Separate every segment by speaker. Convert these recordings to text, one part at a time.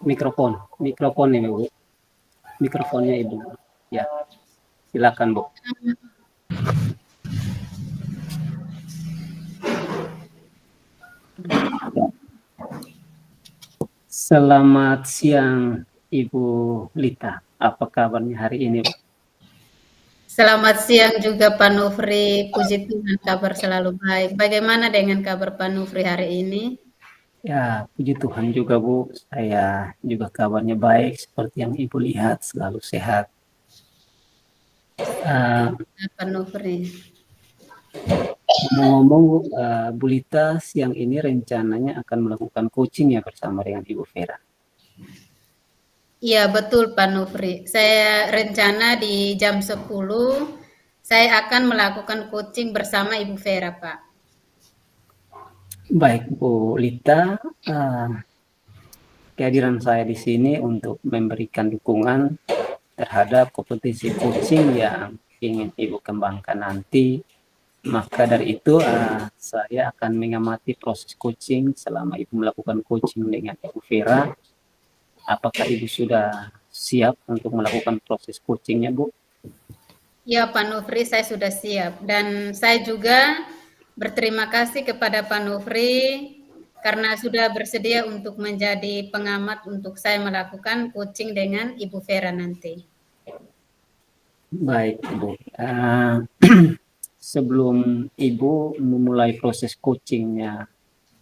Speaker 1: Mikrofonnya Bu. Mikrofonnya Ibu. Ya, silakan Bu. Selamat siang Ibu Lita. Apa kabarnya hari ini Bu?
Speaker 2: Selamat siang juga Pak Nufri, puji Tuhan kabar selalu baik. Bagaimana dengan kabar Pak Nufri hari ini?
Speaker 1: Ya, puji Tuhan juga Bu. Saya juga kabarnya baik seperti yang Ibu lihat, selalu sehat.
Speaker 2: Pak Nufri.
Speaker 1: Ngomong-ngomong Bu Lita siang ini rencananya akan melakukan coaching ya bersama dengan Ibu Vera.
Speaker 2: Iya betul Pak Nufri. Saya rencana di jam 10 saya akan melakukan coaching bersama Ibu Vera Pak.
Speaker 1: Baik Bu Lita, kehadiran saya di sini untuk memberikan dukungan terhadap kompetisi coaching yang ingin Ibu kembangkan nanti. Maka dari itu saya akan mengamati proses coaching selama Ibu melakukan coaching dengan Ibu Vera. Apakah Ibu sudah siap untuk melakukan proses coachingnya Bu?
Speaker 2: Ya Pak Nufri, saya sudah siap. Dan saya juga berterima kasih kepada Pak Nufri karena sudah bersedia untuk menjadi pengamat untuk saya melakukan coaching dengan Ibu Vera nanti.
Speaker 1: Baik Ibu. Sebelum Ibu memulai proses coachingnya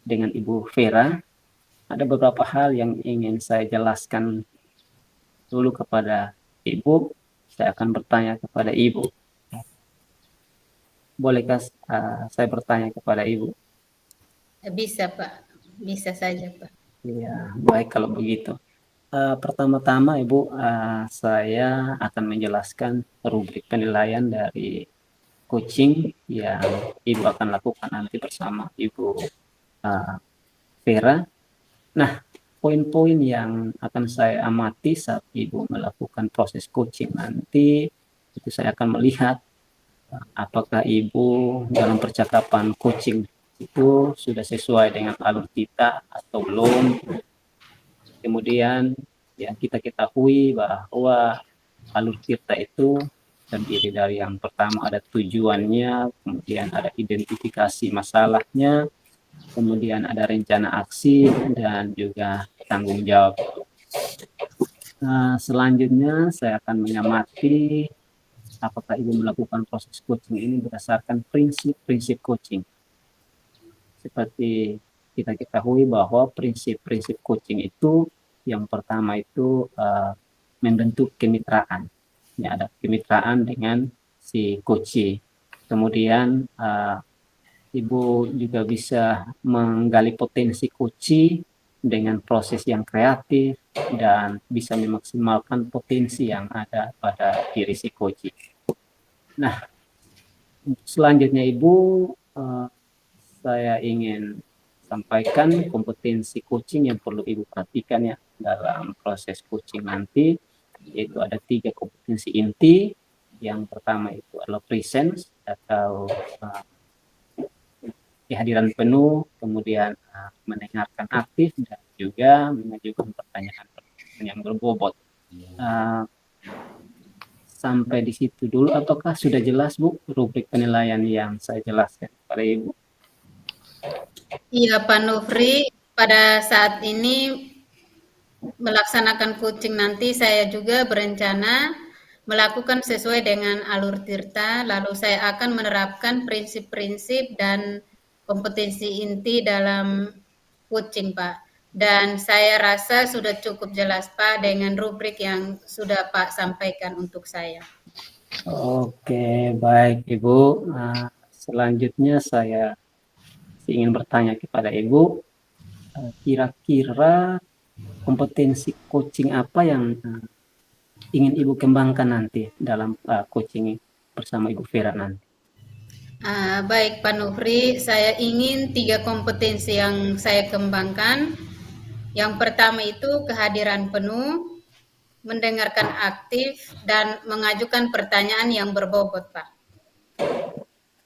Speaker 1: dengan Ibu Vera, ada beberapa hal yang ingin saya jelaskan dulu kepada Ibu. Saya akan bertanya kepada Ibu. Bolehkah saya bertanya kepada Ibu?
Speaker 2: Bisa Pak, bisa saja Pak.
Speaker 1: Ya, baik kalau begitu. Pertama-tama Ibu, saya akan menjelaskan rubrik penilaian dari coaching yang Ibu akan lakukan nanti bersama Ibu Vera. Nah, poin-poin yang akan saya amati saat Ibu melakukan proses coaching nanti, itu saya akan melihat apakah Ibu dalam percakapan coaching itu sudah sesuai dengan alur kita atau belum. Kemudian yang kita ketahui bahwa alur tirta itu terdiri dari yang pertama ada tujuannya, kemudian ada identifikasi masalahnya, kemudian ada rencana aksi, dan juga tanggung jawab. Selanjutnya saya akan mengamati apakah Ibu melakukan proses coaching ini berdasarkan prinsip-prinsip coaching. Seperti kita ketahui bahwa prinsip-prinsip coaching itu yang pertama itu membentuk kemitraan. Ya, ada kemitraan dengan si coach. Kemudian Ibu juga bisa menggali potensi coach dengan proses yang kreatif dan bisa memaksimalkan potensi yang ada pada diri si coach. Nah, selanjutnya Ibu, saya ingin sampaikan kompetensi coaching yang perlu Ibu perhatikan ya dalam proses coaching nanti, yaitu ada 3 kompetensi inti. Yang pertama itu adalah presence atau kehadiran penuh, kemudian mendengarkan aktif dan juga mengajukan pertanyaan yang berbobot. Sampai di situ dulu, apakah sudah jelas Bu rubrik penilaian yang saya jelaskan kepada Ibu?
Speaker 2: Iya Pak Nufri, pada saat ini melaksanakan coaching nanti saya juga berencana melakukan sesuai dengan alur tirta, lalu saya akan menerapkan prinsip-prinsip dan kompetensi inti dalam coaching Pak. Dan saya rasa sudah cukup jelas Pak dengan rubrik yang sudah Pak sampaikan untuk saya.
Speaker 1: Oke, baik Ibu. Selanjutnya saya ingin bertanya kepada Ibu, kira-kira kompetensi coaching apa yang ingin Ibu kembangkan nanti dalam coaching bersama Ibu Vera nanti?
Speaker 2: Baik Pak Nufri, saya ingin 3 kompetensi yang saya kembangkan. Yang pertama itu kehadiran penuh, mendengarkan aktif, dan mengajukan pertanyaan yang berbobot, Pak.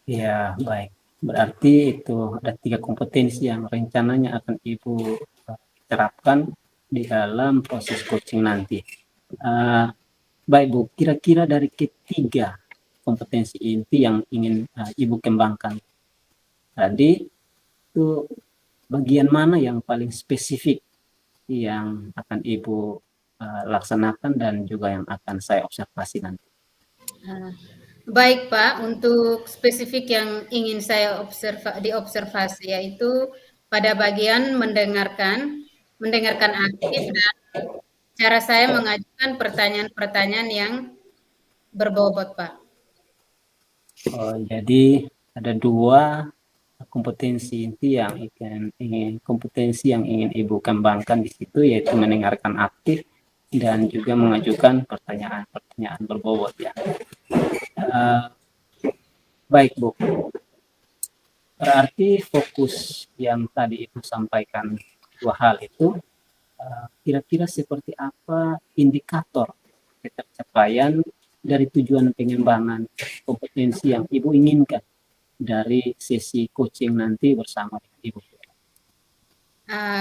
Speaker 1: Ya, baik. Berarti itu ada 3 kompetensi yang rencananya akan Ibu terapkan di dalam proses coaching nanti. Baik Bu, kira-kira dari ketiga kompetensi inti yang ingin Ibu kembangkan tadi, itu bagian mana yang paling spesifik yang akan Ibu laksanakan dan juga yang akan saya observasi nanti?
Speaker 2: Baik Pak, untuk spesifik yang ingin saya diobservasi yaitu pada bagian mendengarkan aktif dan cara saya mengajukan pertanyaan-pertanyaan yang berbobot Pak.
Speaker 1: Oh, jadi ada 2 kompetensi inti yang ingin Ibu kembangkan di situ, yaitu mendengarkan aktif dan juga mengajukan pertanyaan-pertanyaan berbobot ya. Baik Bu, berarti fokus yang tadi Ibu sampaikan 2 hal itu, kira-kira seperti apa indikator ketercapaian dari tujuan pengembangan kompetensi yang Ibu inginkan dari sesi coaching nanti bersama dengan Ibu?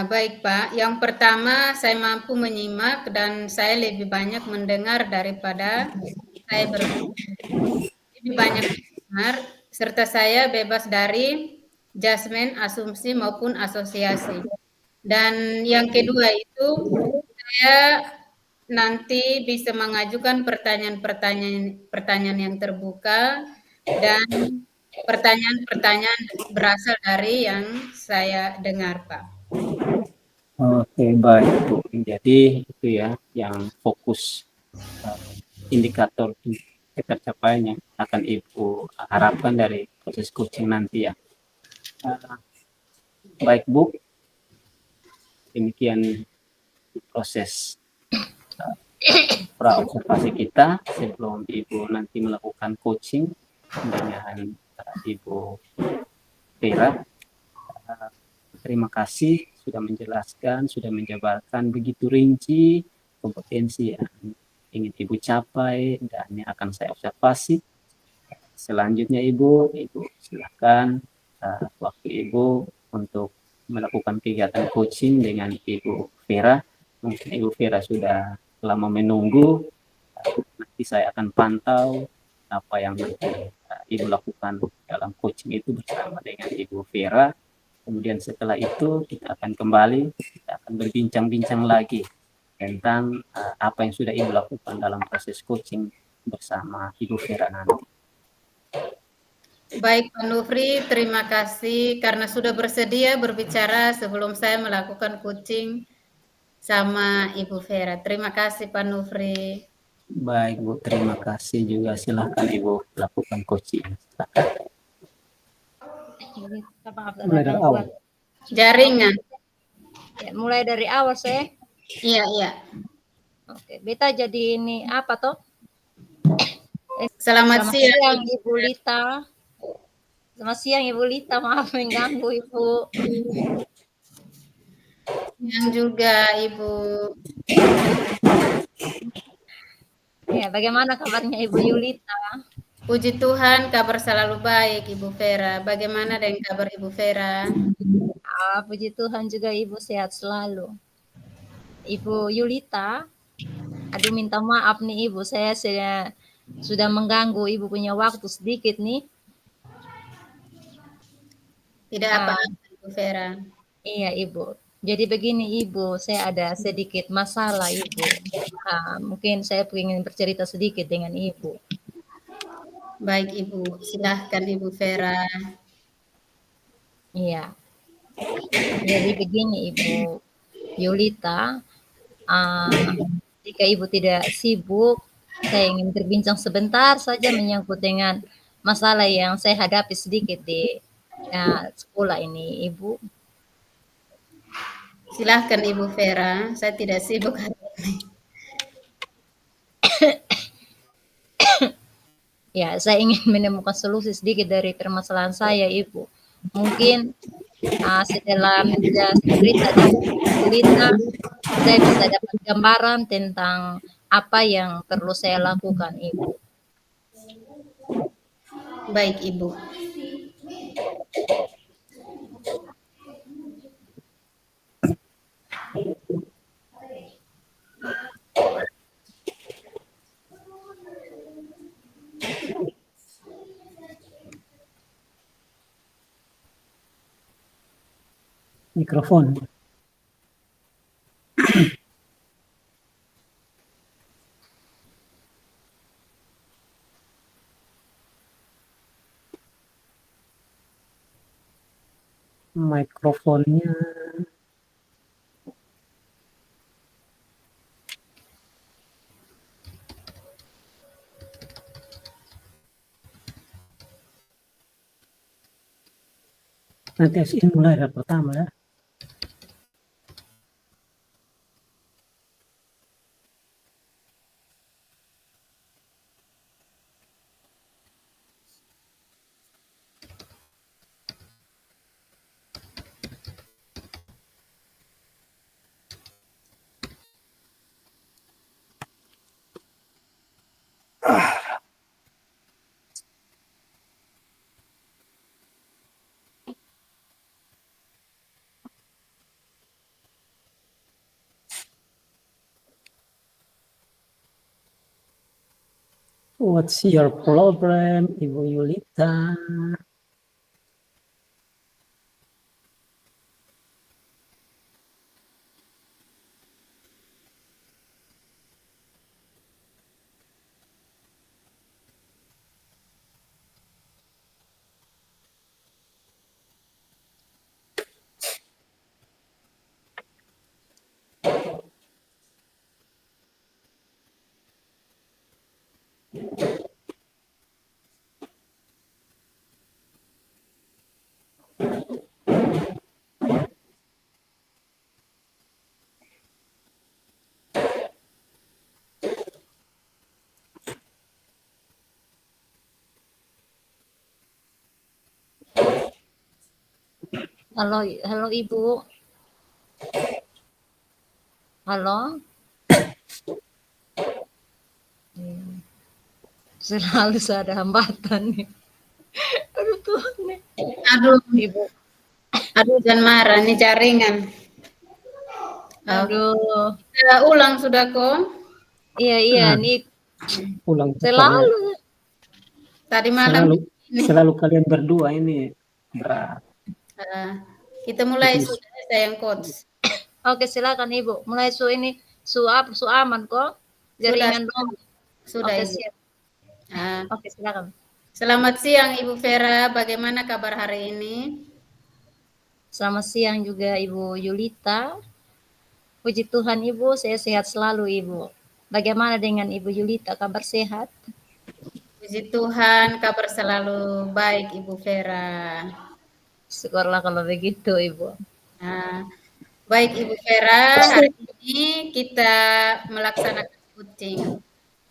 Speaker 2: Baik Pak, yang pertama saya mampu menyimak dan saya lebih banyak mendengar daripada saya lebih banyak mendengar, serta saya bebas dari judgement, asumsi maupun asosiasi. Dan yang kedua itu saya nanti bisa mengajukan pertanyaan yang terbuka dan pertanyaan-pertanyaan berasal dari yang saya dengar, Pak.
Speaker 1: Oke, baik Bu. Jadi itu ya yang fokus indikator ketercapaian yang akan Ibu harapkan dari proses coaching nanti ya. Baik Bu, demikian proses praobservasi kita sebelum Ibu nanti melakukan coaching dengan Ibu Vera. Terima kasih sudah menjelaskan, sudah menjabarkan begitu rinci kompetensi yang ingin Ibu capai dan yang akan saya observasi. Selanjutnya Ibu silakan waktu Ibu untuk melakukan kegiatan coaching dengan Ibu Vera. Mungkin Ibu Vera sudah lama menunggu, nanti saya akan pantau apa yang Ibu lakukan dalam coaching itu bersama dengan Ibu Vera. Kemudian setelah itu kita akan berbincang-bincang lagi tentang apa yang sudah Ibu lakukan dalam proses coaching bersama Ibu Vera nanti.
Speaker 2: Baik Pak Nufri, terima kasih karena sudah bersedia berbicara sebelum saya melakukan coaching sama Ibu Vera. Terima kasih Pak Nufri.
Speaker 1: Baik Bu, terima kasih juga. Silahkan Ibu lakukan coaching.
Speaker 3: Mulai dari awal.
Speaker 2: Jaringan.
Speaker 3: Ya, mulai dari awal saya.
Speaker 2: Iya, iya.
Speaker 3: Oke, beta jadi ini apa toh?
Speaker 2: Selamat siang
Speaker 3: Ibu Lita. Selamat siang Ibu Lita, maaf mengganggu Ibu.
Speaker 2: Siang juga Ibu.
Speaker 3: Ya, bagaimana kabarnya Ibu Yulita?
Speaker 2: Puji Tuhan, kabar selalu baik Ibu Vera. Bagaimana dengan kabar Ibu Vera?
Speaker 3: Puji Tuhan juga Ibu sehat selalu. Ibu Yulita, aduh minta maaf nih Ibu, saya sudah mengganggu Ibu punya waktu sedikit nih.
Speaker 2: Tidak apa-apa Ibu Vera.
Speaker 3: Iya Ibu. Jadi begini Ibu, saya ada sedikit masalah Ibu. Mungkin saya ingin bercerita sedikit dengan Ibu.
Speaker 2: Baik Ibu, silahkan Ibu Vera.
Speaker 3: Iya. Jadi begini Ibu Yulita, jika Ibu tidak sibuk, saya ingin berbincang sebentar saja menyangkut dengan masalah yang saya hadapi sedikit di sekolah ini Ibu.
Speaker 2: Silahkan Ibu Vera, saya tidak sibuk hari ini.
Speaker 3: Ya, saya ingin menemukan solusi sedikit dari permasalahan saya, Ibu. Mungkin setelah cerita dari cerita, saya bisa dapat gambaran tentang apa yang perlu saya lakukan, Ibu.
Speaker 2: Baik, Ibu.
Speaker 1: Mikrofon. Mikrofonnya nanti harus mulai dari pertama ya. What's your problem, Ibu Yulita?
Speaker 3: Halo Ibu. Halo. Selalu ada hambatan nih. Aduh Tuhan nih.
Speaker 2: Aduh,
Speaker 3: Ibu.
Speaker 2: aduh jangan marah, ini jaringan.
Speaker 3: Aduh.
Speaker 2: Kita ulang sudah kok.
Speaker 3: Iya, nih
Speaker 1: Ulang
Speaker 3: selalu.
Speaker 2: Tadi malam
Speaker 1: selalu kalian berdua ini berat.
Speaker 2: kita mulai sudah sayang coach.
Speaker 3: Oke, silakan Ibu. Mulai su aman kok. Jaringan dong.
Speaker 2: Sudah
Speaker 3: Oke,
Speaker 2: Ibu.
Speaker 3: siap. Oke, silakan.
Speaker 2: Selamat siang Ibu Vera, bagaimana kabar hari ini?
Speaker 3: Selamat siang juga Ibu Yulita. Puji Tuhan Ibu, saya sehat selalu Ibu. Bagaimana dengan Ibu Yulita, kabar sehat?
Speaker 2: Puji Tuhan, kabar selalu baik Ibu Vera.
Speaker 3: Syukurlah kalau begitu Ibu.
Speaker 2: Baik Ibu Vera, hari ini kita melaksanakan coaching.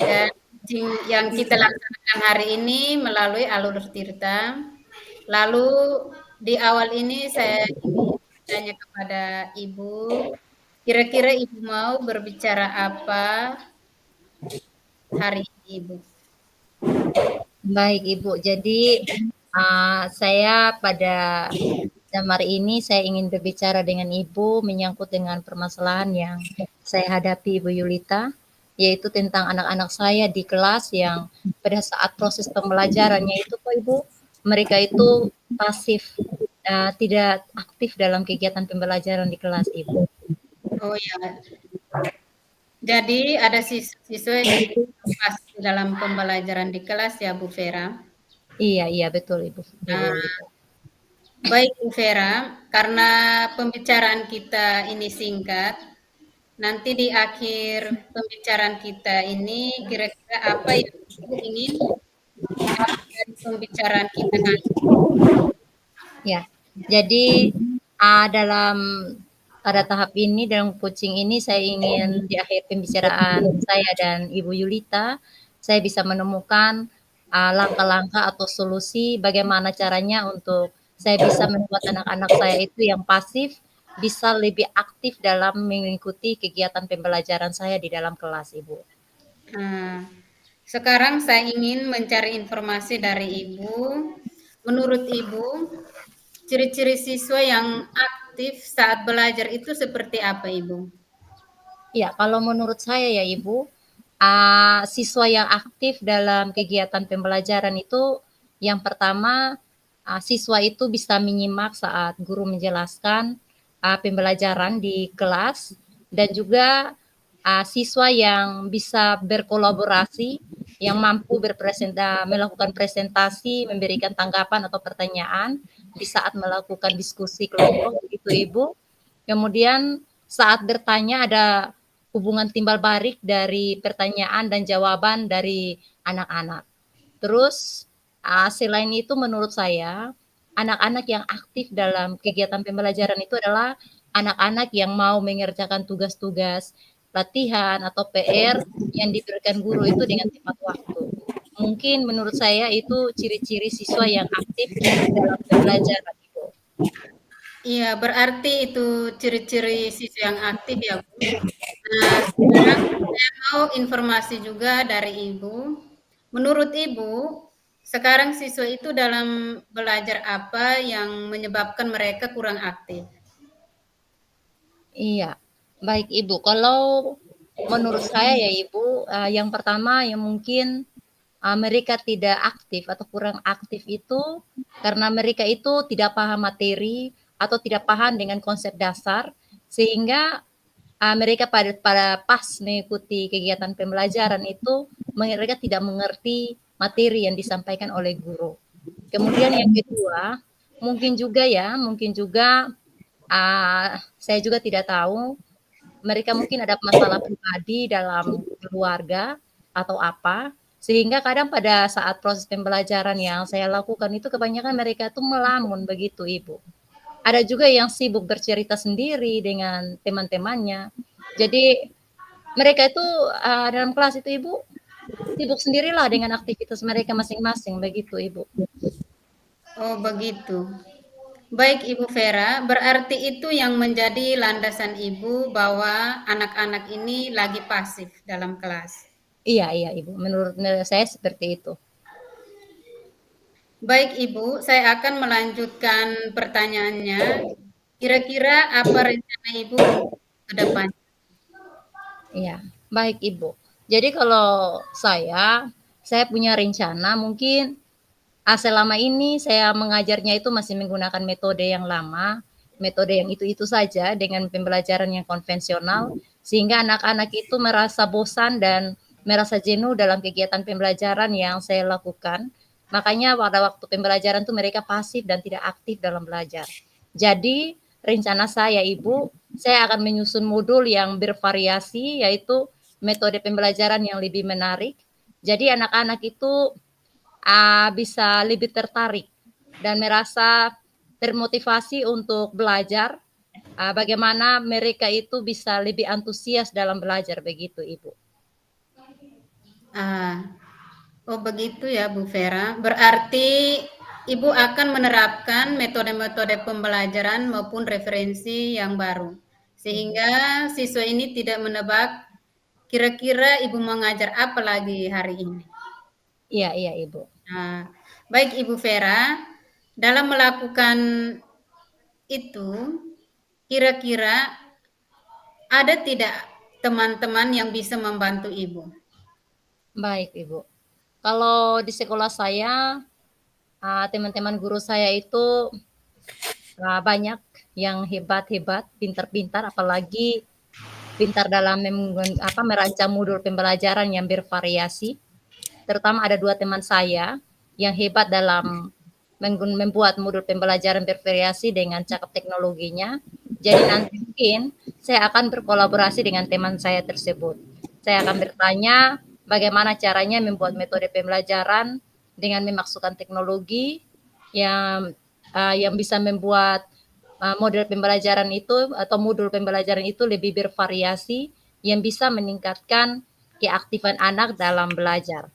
Speaker 2: Dan coaching yang kita laksanakan hari ini melalui Alur Tirta. Lalu di awal ini saya ingin bertanya kepada Ibu, kira-kira Ibu mau berbicara apa hari ini Ibu?
Speaker 3: Baik Ibu, jadi saya pada jam hari ini saya ingin berbicara dengan Ibu menyangkut dengan permasalahan yang saya hadapi Ibu Yulita, yaitu tentang anak-anak saya di kelas yang pada saat proses pembelajarannya itu Pak Ibu, mereka itu pasif, tidak aktif dalam kegiatan pembelajaran di kelas Ibu.
Speaker 2: Oh ya, jadi ada siswa yang pas dalam pembelajaran di kelas ya Bu Vera?
Speaker 3: Iya betul Ibu.
Speaker 2: Baik Bu Vera, karena pembicaraan kita ini singkat, nanti di akhir pembicaraan kita ini kira-kira apa yang Ibu ingin dari pembicaraan kita nanti?
Speaker 3: Ya, jadi dalam pada tahap ini, dalam coaching ini saya ingin di akhir pembicaraan saya dan Ibu Yulita, saya bisa menemukan langkah-langkah atau solusi bagaimana caranya untuk saya bisa membuat anak-anak saya itu yang pasif bisa lebih aktif dalam mengikuti kegiatan pembelajaran saya di dalam kelas, Ibu.
Speaker 2: Sekarang saya ingin mencari informasi dari Ibu. Menurut Ibu, ciri-ciri siswa yang aktif saat belajar itu seperti apa, Ibu?
Speaker 3: Ya, kalau menurut saya ya Ibu, siswa yang aktif dalam kegiatan pembelajaran itu yang pertama, siswa itu bisa menyimak saat guru menjelaskan, pembelajaran di kelas dan juga siswa yang bisa berkolaborasi, yang mampu melakukan presentasi, memberikan tanggapan atau pertanyaan di saat melakukan diskusi kelompok, begitu Ibu. Kemudian saat bertanya ada hubungan timbal balik dari pertanyaan dan jawaban dari anak-anak. Terus selain itu menurut saya anak-anak yang aktif dalam kegiatan pembelajaran itu adalah anak-anak yang mau mengerjakan tugas-tugas latihan atau PR yang diberikan guru itu dengan tepat waktu. Mungkin menurut saya itu ciri-ciri siswa yang aktif dalam pembelajaran itu.
Speaker 2: Iya, berarti itu ciri-ciri siswa yang aktif ya, Bu. Nah, sekarang saya mau informasi juga dari Ibu. Menurut Ibu, sekarang siswa itu dalam belajar apa yang menyebabkan mereka kurang aktif?
Speaker 3: Iya, baik Ibu. Kalau menurut saya ya Ibu, yang pertama yang mungkin mereka tidak aktif atau kurang aktif itu karena mereka itu tidak paham materi atau tidak paham dengan konsep dasar sehingga mereka pada pas mengikuti kegiatan pembelajaran itu mereka tidak mengerti materi yang disampaikan oleh guru. Kemudian yang kedua, mungkin juga saya juga tidak tahu mereka mungkin ada masalah pribadi dalam keluarga atau apa, sehingga kadang pada saat proses pembelajaran yang saya lakukan itu kebanyakan mereka itu melamun begitu Ibu. Ada juga yang sibuk bercerita sendiri dengan teman-temannya. Jadi mereka itu dalam kelas itu Ibu sibuk sendirilah dengan aktivitas mereka masing-masing begitu Ibu.
Speaker 2: Oh, begitu. Baik, Ibu Vera, berarti itu yang menjadi landasan Ibu bahwa anak-anak ini lagi pasif dalam kelas.
Speaker 3: Iya Ibu, menurut saya seperti itu.
Speaker 2: Baik, Ibu, saya akan melanjutkan pertanyaannya. Kira-kira apa rencana Ibu ke depan?
Speaker 3: Iya, baik Ibu. Jadi kalau saya punya rencana mungkin selama ini saya mengajarnya itu masih menggunakan metode yang lama, metode yang itu-itu saja dengan pembelajaran yang konvensional, sehingga anak-anak itu merasa bosan dan merasa jenuh dalam kegiatan pembelajaran yang saya lakukan. Makanya pada waktu pembelajaran tuh mereka pasif dan tidak aktif dalam belajar. Jadi rencana saya Ibu, saya akan menyusun modul yang bervariasi yaitu metode pembelajaran yang lebih menarik. Jadi anak-anak itu bisa lebih tertarik dan merasa termotivasi untuk belajar. Bagaimana mereka itu bisa lebih antusias dalam belajar begitu Ibu.
Speaker 2: Oh begitu ya Bu Vera. Berarti Ibu akan menerapkan metode-metode pembelajaran maupun referensi yang baru. Sehingga siswa ini tidak menebak kira-kira Ibu mengajar apa lagi hari ini.
Speaker 3: Iya Ibu.
Speaker 2: Baik Ibu Vera, dalam melakukan itu, kira-kira ada tidak teman-teman yang bisa membantu Ibu?
Speaker 3: Baik Ibu. Kalau di sekolah saya, teman-teman guru saya itu banyak yang hebat-hebat, pintar-pintar, apalagi pintar dalam merancang modul pembelajaran yang bervariasi. Terutama ada 2 teman saya yang hebat dalam membuat modul pembelajaran bervariasi dengan cakap teknologinya. Jadi nanti mungkin saya akan berkolaborasi dengan teman saya tersebut. Saya akan bertanya bagaimana caranya membuat metode pembelajaran dengan memasukkan teknologi yang bisa membuat model pembelajaran itu atau modul pembelajaran itu lebih bervariasi yang bisa meningkatkan keaktifan anak dalam belajar.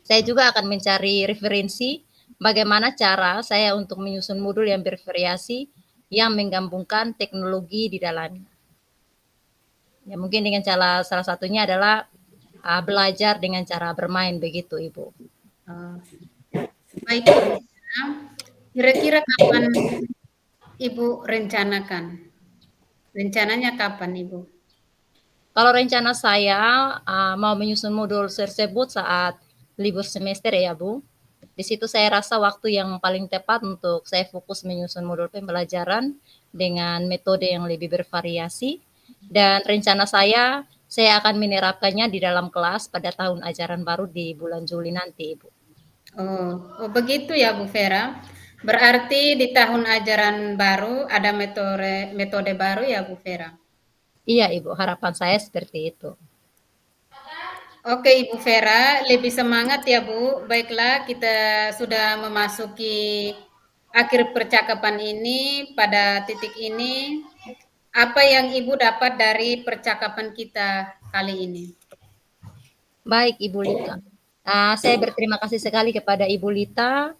Speaker 3: Saya juga akan mencari referensi bagaimana cara saya untuk menyusun modul yang bervariasi yang menggabungkan teknologi di dalamnya. Ya, mungkin dengan salah satunya adalah belajar dengan cara bermain begitu, Ibu.
Speaker 2: Baik, kira-kira kapan Ibu rencanakan? Rencananya kapan, Ibu?
Speaker 3: Kalau rencana saya mau menyusun modul tersebut saat libur semester ya, Bu. Di situ saya rasa waktu yang paling tepat untuk saya fokus menyusun modul pembelajaran dengan metode yang lebih bervariasi, dan rencana saya akan menerapkannya di dalam kelas pada tahun ajaran baru di bulan Juli nanti, Ibu.
Speaker 2: Oh, begitu ya Bu Vera. Berarti di tahun ajaran baru ada metode baru ya Bu Vera.
Speaker 3: Iya, Ibu, harapan saya seperti itu.
Speaker 2: Oke Ibu Vera, lebih semangat ya Bu. Baiklah, kita sudah memasuki akhir percakapan ini. Pada titik ini, apa yang Ibu dapat dari percakapan kita kali ini?
Speaker 3: Baik, Ibu Lita. Saya berterima kasih sekali kepada Ibu Lita.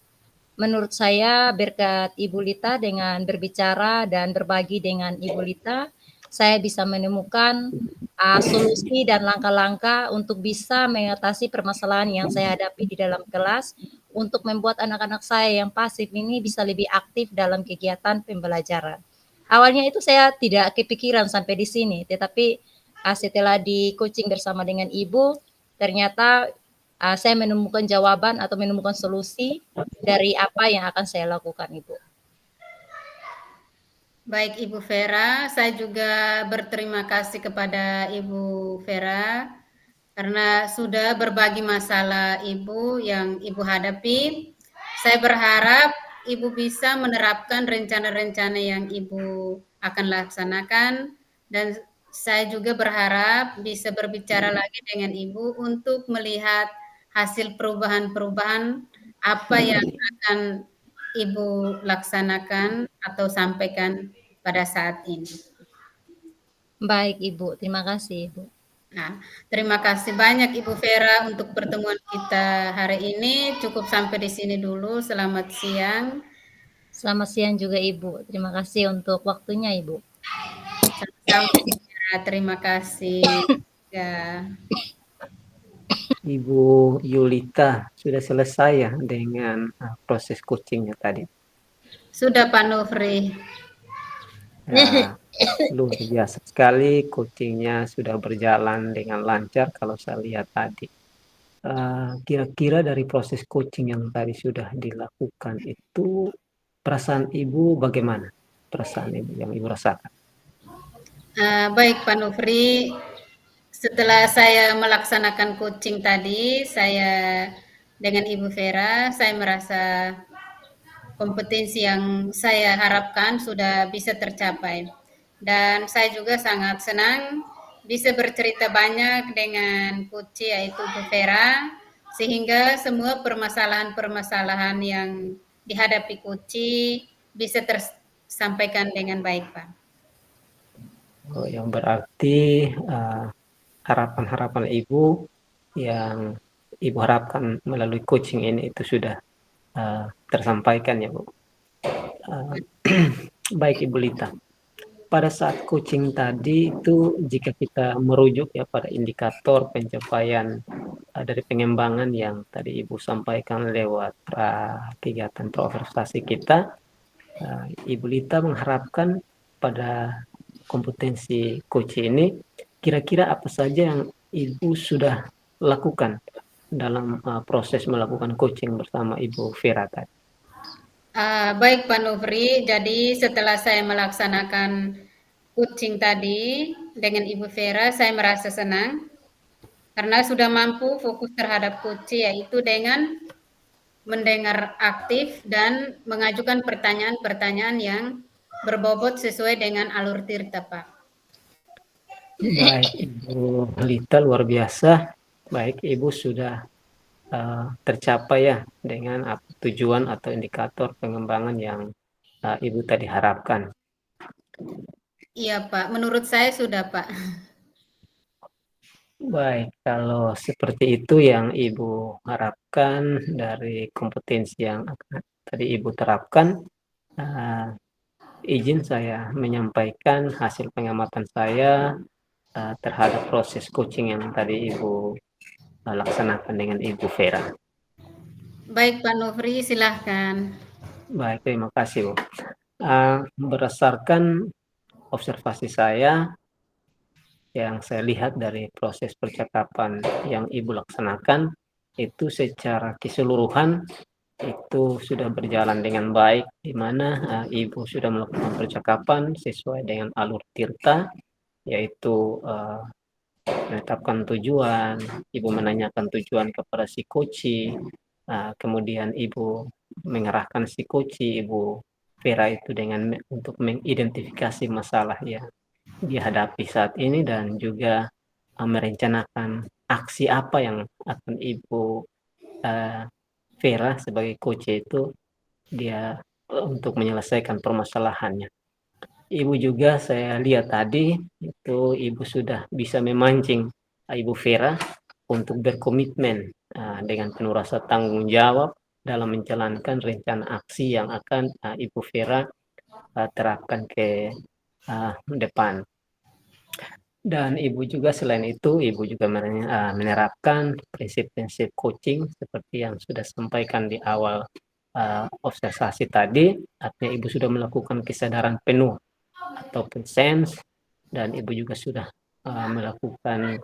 Speaker 3: Menurut saya, berkat Ibu Lita dengan berbicara dan berbagi dengan Ibu Lita, saya bisa menemukan solusi dan langkah-langkah untuk bisa mengatasi permasalahan yang saya hadapi di dalam kelas untuk membuat anak-anak saya yang pasif ini bisa lebih aktif dalam kegiatan pembelajaran. Awalnya itu saya tidak kepikiran sampai di sini, tetapi setelah di coaching bersama dengan Ibu, ternyata saya menemukan jawaban atau menemukan solusi dari apa yang akan saya lakukan, Ibu.
Speaker 2: Baik Ibu Vera, saya juga berterima kasih kepada Ibu Vera karena sudah berbagi masalah Ibu yang Ibu hadapi. Saya berharap Ibu bisa menerapkan rencana-rencana yang Ibu akan laksanakan, dan saya juga berharap bisa berbicara lagi dengan Ibu untuk melihat hasil perubahan-perubahan apa yang akan Ibu laksanakan atau sampaikan pada saat ini.
Speaker 3: Baik, Ibu. Terima kasih, Ibu.
Speaker 2: Nah, terima kasih banyak Ibu Vera untuk pertemuan kita hari ini. Cukup sampai di sini dulu. Selamat siang.
Speaker 3: Selamat siang juga, Ibu. Terima kasih untuk waktunya, Ibu.
Speaker 2: Sama-sama, Ibu Vera. Terima kasih. Ya.
Speaker 1: Ibu Yulita sudah selesai ya dengan proses coachingnya tadi.
Speaker 2: Sudah Pak Nofri.
Speaker 1: Ya, luar biasa sekali, coachingnya sudah berjalan dengan lancar kalau saya lihat tadi. Kira-kira dari proses coaching yang tadi sudah dilakukan itu, perasaan Ibu bagaimana? Perasaan Ibu yang Ibu rasakan?
Speaker 2: Baik Pak Nofri, setelah saya melaksanakan coaching tadi, saya dengan Ibu Vera, saya merasa kompetensi yang saya harapkan sudah bisa tercapai. Dan saya juga sangat senang bisa bercerita banyak dengan Puci yaitu Bu Vera, sehingga semua permasalahan-permasalahan yang dihadapi Puci bisa tersampaikan dengan baik, Pak.
Speaker 1: Oh, yang berarti harapan-harapan Ibu yang Ibu harapkan melalui coaching ini itu sudah tersampaikan ya Bu. Baik Ibu Lita, pada saat coaching tadi itu jika kita merujuk ya pada indikator pencapaian dari pengembangan yang tadi Ibu sampaikan lewat kegiatan prestasi kita, Ibu Lita mengharapkan pada kompetensi coaching ini kira-kira apa saja yang Ibu sudah lakukan dalam proses melakukan coaching bersama Ibu Vera tadi?
Speaker 2: Baik Pak Nofri, jadi setelah saya melaksanakan coaching tadi dengan Ibu Vera, saya merasa senang karena sudah mampu fokus terhadap coaching, yaitu dengan mendengar aktif dan mengajukan pertanyaan-pertanyaan yang berbobot sesuai dengan alur tirta, Pak.
Speaker 1: Baik Ibu Lita, luar biasa. Baik Ibu sudah tercapai ya dengan tujuan atau indikator pengembangan yang Ibu tadi harapkan.
Speaker 2: Iya Pak, menurut saya sudah Pak.
Speaker 1: Baik, kalau seperti itu yang Ibu harapkan dari kompetensi yang tadi Ibu terapkan, izin saya menyampaikan hasil pengamatan saya terhadap proses coaching yang tadi Ibu laksanakan dengan Ibu Vera.
Speaker 2: Baik Pak Nofri, silahkan.
Speaker 1: Baik, terima kasih Bu. Berdasarkan observasi saya yang saya lihat dari proses percakapan yang Ibu laksanakan, itu secara keseluruhan itu sudah berjalan dengan baik, di mana Ibu sudah melakukan percakapan sesuai dengan alur Tirta, yaitu menetapkan tujuan, Ibu menanyakan tujuan kepada si Koci, kemudian Ibu mengerahkan si Koci, Ibu Vera itu dengan untuk mengidentifikasi masalah yang dihadapi saat ini dan juga merencanakan aksi apa yang akan Ibu Vera sebagai coach itu dia untuk menyelesaikan permasalahannya. Ibu juga saya lihat tadi itu Ibu sudah bisa memancing Ibu Vera untuk berkomitmen dengan penuh rasa tanggung jawab dalam menjalankan rencana aksi yang akan Ibu Vera terapkan ke depan. Dan Ibu juga selain itu, Ibu juga menerapkan prinsip-prinsip coaching seperti yang sudah sampaikan di awal observasi tadi, artinya Ibu sudah melakukan kesadaran penuh ataupun sense, dan Ibu juga sudah melakukan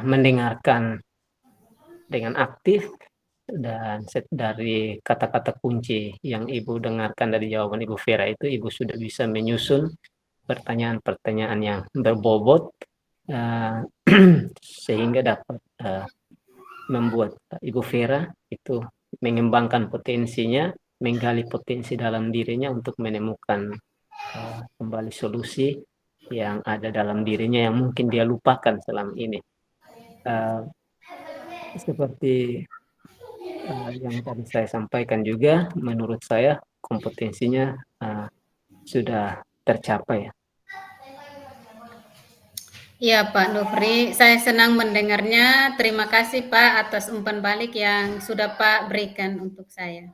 Speaker 1: mendengarkan dengan aktif, dan dari kata-kata kunci yang Ibu dengarkan dari jawaban Ibu Vera itu, Ibu sudah bisa menyusun pertanyaan-pertanyaan yang berbobot sehingga dapat membuat Ibu Vera itu mengembangkan potensinya, menggali potensi dalam dirinya untuk menemukan kembali solusi yang ada dalam dirinya yang mungkin dia lupakan selama ini. Seperti yang tadi saya sampaikan juga, menurut saya kompetensinya sudah tercapai.
Speaker 2: Ya Pak Nufri, saya senang mendengarnya. Terima kasih Pak atas umpan balik yang sudah Pak berikan untuk saya.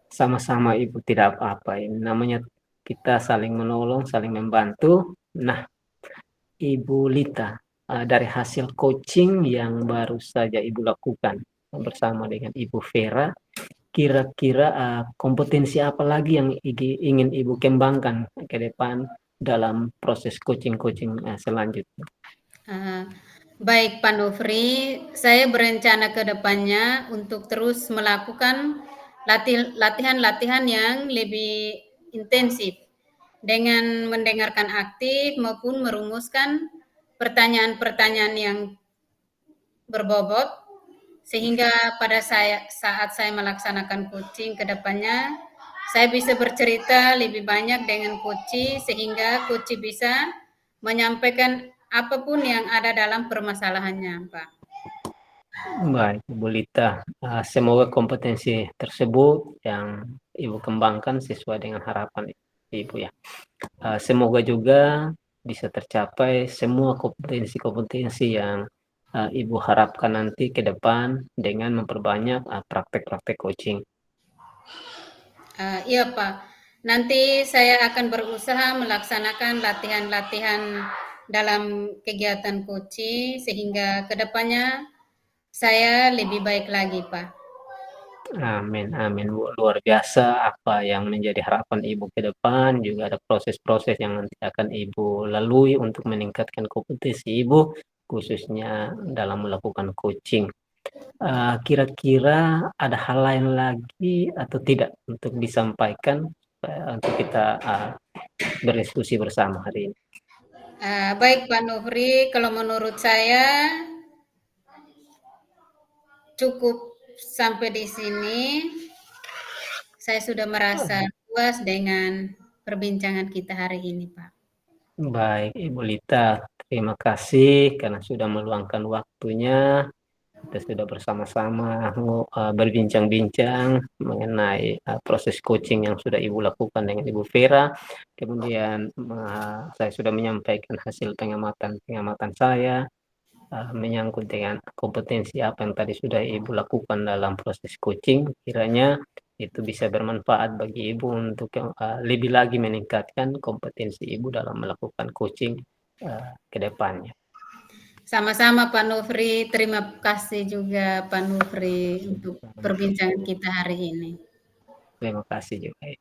Speaker 1: Sama-sama Ibu, tidak apa-apa. Ini namanya kita saling menolong, saling membantu. Nah, Ibu Lita, dari hasil coaching yang baru saja Ibu lakukan bersama dengan Ibu Vera, kira-kira kompetensi apa lagi yang ingin Ibu kembangkan ke depan dalam proses coaching-coaching selanjutnya?
Speaker 2: Baik Pak Nufri, saya berencana ke depannya untuk terus melakukan latihan-latihan yang lebih intensif dengan mendengarkan aktif maupun merumuskan pertanyaan-pertanyaan yang berbobot sehingga pada saat saya melaksanakan coaching ke depannya saya bisa bercerita lebih banyak dengan coach sehingga coach bisa menyampaikan apapun yang ada dalam permasalahannya, Pak.
Speaker 1: Baik, Ibu Lita, semoga kompetensi tersebut yang Ibu kembangkan sesuai dengan harapan Ibu ya. Semoga juga bisa tercapai semua kompetensi-kompetensi yang Ibu harapkan nanti ke depan dengan memperbanyak praktek-praktek coaching.
Speaker 2: Iya Pak, nanti saya akan berusaha melaksanakan latihan-latihan dalam kegiatan coaching sehingga kedepannya saya lebih baik lagi Pak.
Speaker 1: Amin, amin Bu. Luar biasa apa yang menjadi harapan Ibu ke depan, juga ada proses-proses yang nanti akan Ibu lalui untuk meningkatkan kompetensi Ibu, khususnya dalam melakukan coaching. Kira-kira ada hal lain lagi atau tidak untuk disampaikan untuk kita berdiskusi bersama hari ini?
Speaker 2: Baik Pak Nufri, kalau menurut saya cukup sampai di sini. Saya sudah merasa puas dengan perbincangan kita hari ini, Pak.
Speaker 1: Baik, Ibu Lita, terima kasih karena sudah meluangkan waktunya. Kita sudah bersama-sama berbincang-bincang mengenai proses coaching yang sudah Ibu lakukan dengan Ibu Vera. Kemudian saya sudah menyampaikan hasil pengamatan saya menyangkut dengan kompetensi apa yang tadi sudah Ibu lakukan dalam proses coaching. Kiranya itu bisa bermanfaat bagi Ibu untuk lebih lagi meningkatkan kompetensi Ibu dalam melakukan coaching ke depannya.
Speaker 2: Sama-sama Pak Nufri, terima kasih juga Pak Nufri untuk perbincangan kita hari ini.
Speaker 1: Terima kasih juga.